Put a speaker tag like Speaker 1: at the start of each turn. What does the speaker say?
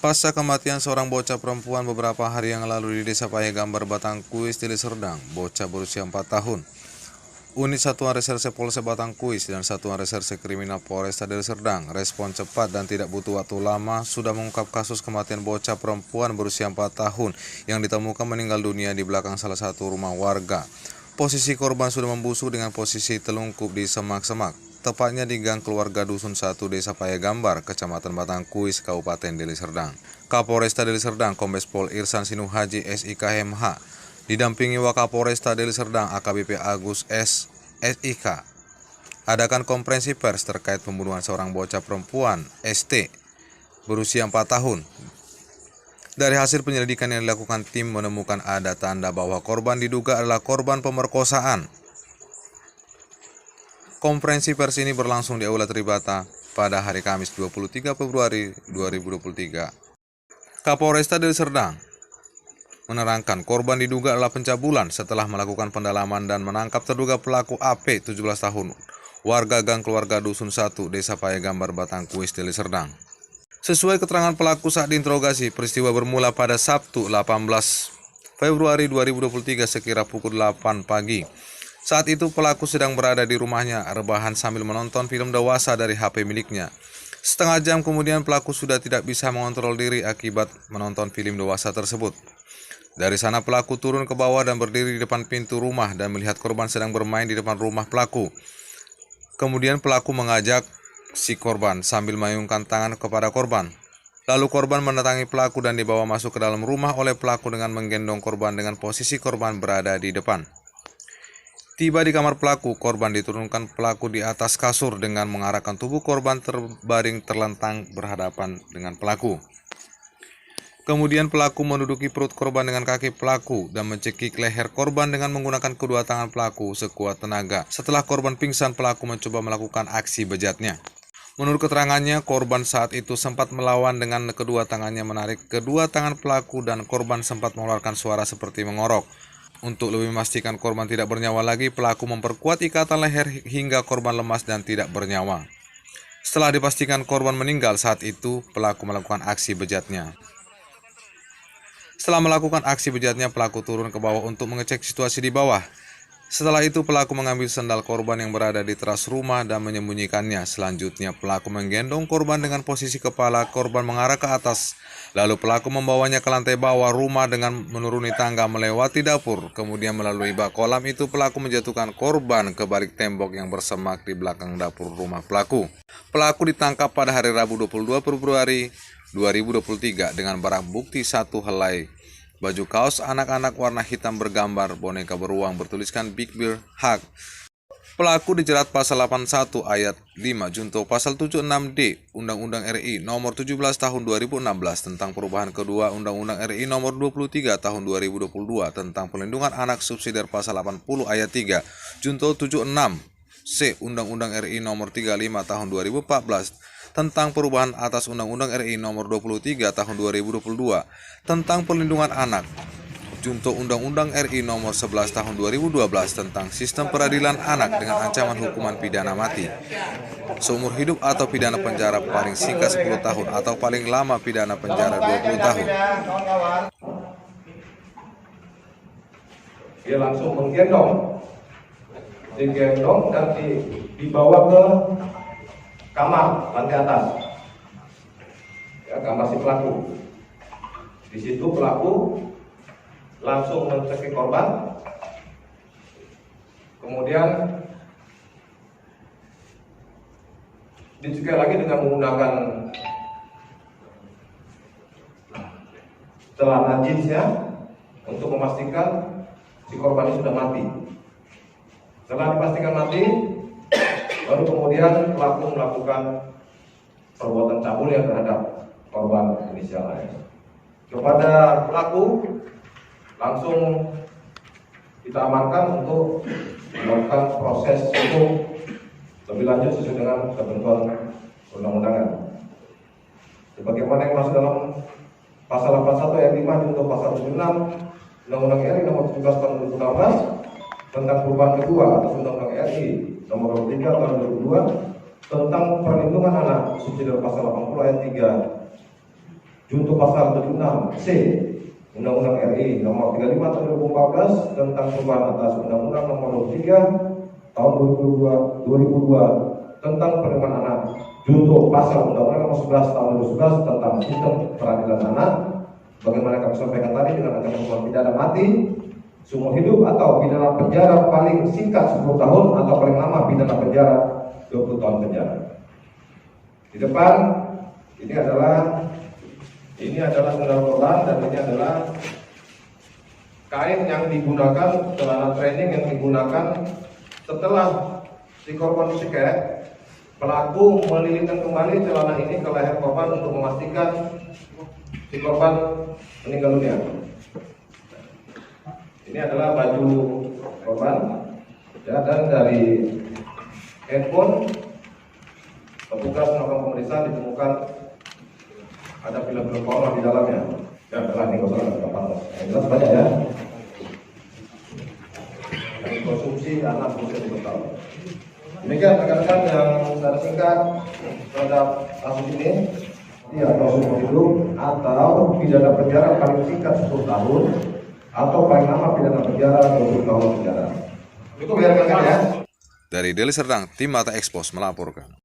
Speaker 1: Pasca kematian seorang bocah perempuan beberapa hari yang lalu di Desa Payagambar, Batangkuis, Deli Serdang, bocah berusia 4 tahun. Unit Satuan Reserse Polsek Batangkuis dan Satuan Reserse Kriminal Polresta Deli Serdang respon cepat dan tidak butuh waktu lama sudah mengungkap kasus kematian bocah perempuan berusia 4 tahun yang ditemukan meninggal dunia di belakang salah satu rumah warga. Posisi korban sudah membusuk dengan posisi telungkup di semak-semak, tepatnya di gang keluarga Dusun 1 Desa Payagambar, Kecamatan Batangkuis, Kabupaten Deli Serdang. Kapolresta Deli Serdang, Kombes Pol Irsan Sinuhaji SIKMH, didampingi Wakapolresta Deli Serdang AKBP Agus S. SIK, adakan konferensi pers terkait pembunuhan seorang bocah perempuan ST berusia 4 tahun. Dari hasil penyelidikan yang dilakukan tim menemukan ada tanda bahwa korban diduga adalah korban pemerkosaan. Konferensi pers ini berlangsung di Aula Tribata pada hari Kamis 23 Februari 2023. Kapolresta Deli Serdang menerangkan korban diduga adalah pencabulan setelah melakukan pendalaman dan menangkap terduga pelaku AP 17 tahun, warga gang keluarga Dusun 1 Desa Payagambar, Batangkuis, Deli Serdang. Sesuai keterangan pelaku saat diinterogasi, peristiwa bermula pada Sabtu 18 Februari 2023 sekira pukul 8 pagi. Saat itu pelaku sedang berada di rumahnya rebahan sambil menonton film dewasa dari HP miliknya. Setengah jam kemudian pelaku sudah tidak bisa mengontrol diri akibat menonton film dewasa tersebut. Dari sana pelaku turun ke bawah dan berdiri di depan pintu rumah dan melihat korban sedang bermain di depan rumah pelaku. Kemudian pelaku mengajak si korban sambil mengayunkan tangan kepada korban. Lalu korban mendatangi pelaku dan dibawa masuk ke dalam rumah oleh pelaku dengan menggendong korban dengan posisi korban berada di depan. Tiba di kamar pelaku, korban diturunkan pelaku di atas kasur dengan mengarahkan tubuh korban terbaring terlentang berhadapan dengan pelaku. Kemudian pelaku menduduki perut korban dengan kaki pelaku dan mencekik leher korban dengan menggunakan kedua tangan pelaku sekuat tenaga. Setelah korban pingsan, pelaku mencoba melakukan aksi bejatnya. Menurut keterangannya, korban saat itu sempat melawan dengan kedua tangannya menarik kedua tangan pelaku dan korban sempat mengeluarkan suara seperti mengorok. Untuk lebih memastikan korban tidak bernyawa lagi, pelaku memperkuat ikatan leher hingga korban lemas dan tidak bernyawa. Setelah dipastikan korban meninggal, saat itu pelaku melakukan aksi bejatnya. Setelah melakukan aksi bejatnya, pelaku turun ke bawah untuk mengecek situasi di bawah. Setelah itu pelaku mengambil sendal korban yang berada di teras rumah dan menyembunyikannya. Selanjutnya pelaku menggendong korban dengan posisi kepala korban mengarah ke atas. Lalu pelaku membawanya ke lantai bawah rumah dengan menuruni tangga melewati dapur. Kemudian melalui bak kolam itu pelaku menjatuhkan korban ke balik tembok yang bersemak di belakang dapur rumah pelaku. Pelaku ditangkap pada hari Rabu 22 Februari 2023 dengan barang bukti satu helai baju kaos anak-anak warna hitam bergambar boneka beruang bertuliskan Big Bear Hug. Pelaku dijerat pasal 81 ayat 5 junto pasal 76D Undang-Undang RI nomor 17 tahun 2016 tentang perubahan kedua Undang-Undang RI nomor 23 tahun 2022 tentang perlindungan anak subsidiar pasal 80 ayat 3 junto 76C Undang-Undang RI nomor 35 tahun 2014 tentang perubahan atas Undang-Undang RI nomor 23 tahun 2022 tentang perlindungan anak, junto Undang-Undang RI nomor 11 tahun 2012 tentang sistem peradilan anak dengan ancaman hukuman pidana mati, seumur hidup atau pidana penjara paling singkat 10 tahun atau paling lama pidana penjara 20 tahun.
Speaker 2: Dia langsung digendong dan dibawa ke kamar lantai atas, ya, kamar si pelaku. Di situ pelaku langsung mencekik korban, kemudian dicekik lagi dengan menggunakan celana jeansnya untuk memastikan si korban ini sudah mati. Setelah dipastikan mati, baru kemudian pelaku melakukan perbuatan cabul yang terhadap korban inisial A. Kepada pelaku langsung kita amankan untuk melakukan proses hukum lebih lanjut sesuai dengan ketentuan undang-undangan. Sebagaimana yang masuk dalam pasal 81 ayat 5 junto pasal 76 Undang-Undang RI nomor 17 tahun 2016 tentang perubahan kedua atas Undang-Undang RI nomor 3 tahun 2002 tentang perlindungan anak subsidiar pasal 80 ayat 3 junto pasal 76C Undang-Undang RI nomor 35 tahun 2014 tentang perubahan atas Undang-Undang nomor 23 tahun 2002 tentang perlindungan anak, junto pasal Undang-Undang nomor 11 tahun 2011 tentang sistem peradilan anak, bagaimana kami sampaikan tadi, dengan ancaman hukuman pidana mati, seumur hidup atau pidana penjara paling singkat 10 tahun atau paling lama pidana penjara 20 tahun penjara. Di depan ini adalah saudara korban, dan ini adalah kain yang digunakan, celana training yang digunakan setelah si korban dicekek. Pelaku melilitkan kembali celana ini ke leher korban untuk memastikan si korban meninggal dunia. Ini adalah baju korban, ya, dan dari handphone petugas melakukan pemeriksaan ditemukan ada film-film porno di dalamnya. Ya, adalah ini kotoran tidak pantas. Jelas banyak ya. Yang konsumsi anak berusia 10 tahun. Demikian rekan-rekan yang secara singkat terhadap kasus ini, ya, atau seumur hidup atau pidana penjara paling singkat 10 tahun atau paling lama pidana penjara 20 tahun penjara. Itu ya rekan-rekan ya.
Speaker 1: Dari Deli Serdang, tim Mata Expos melaporkan.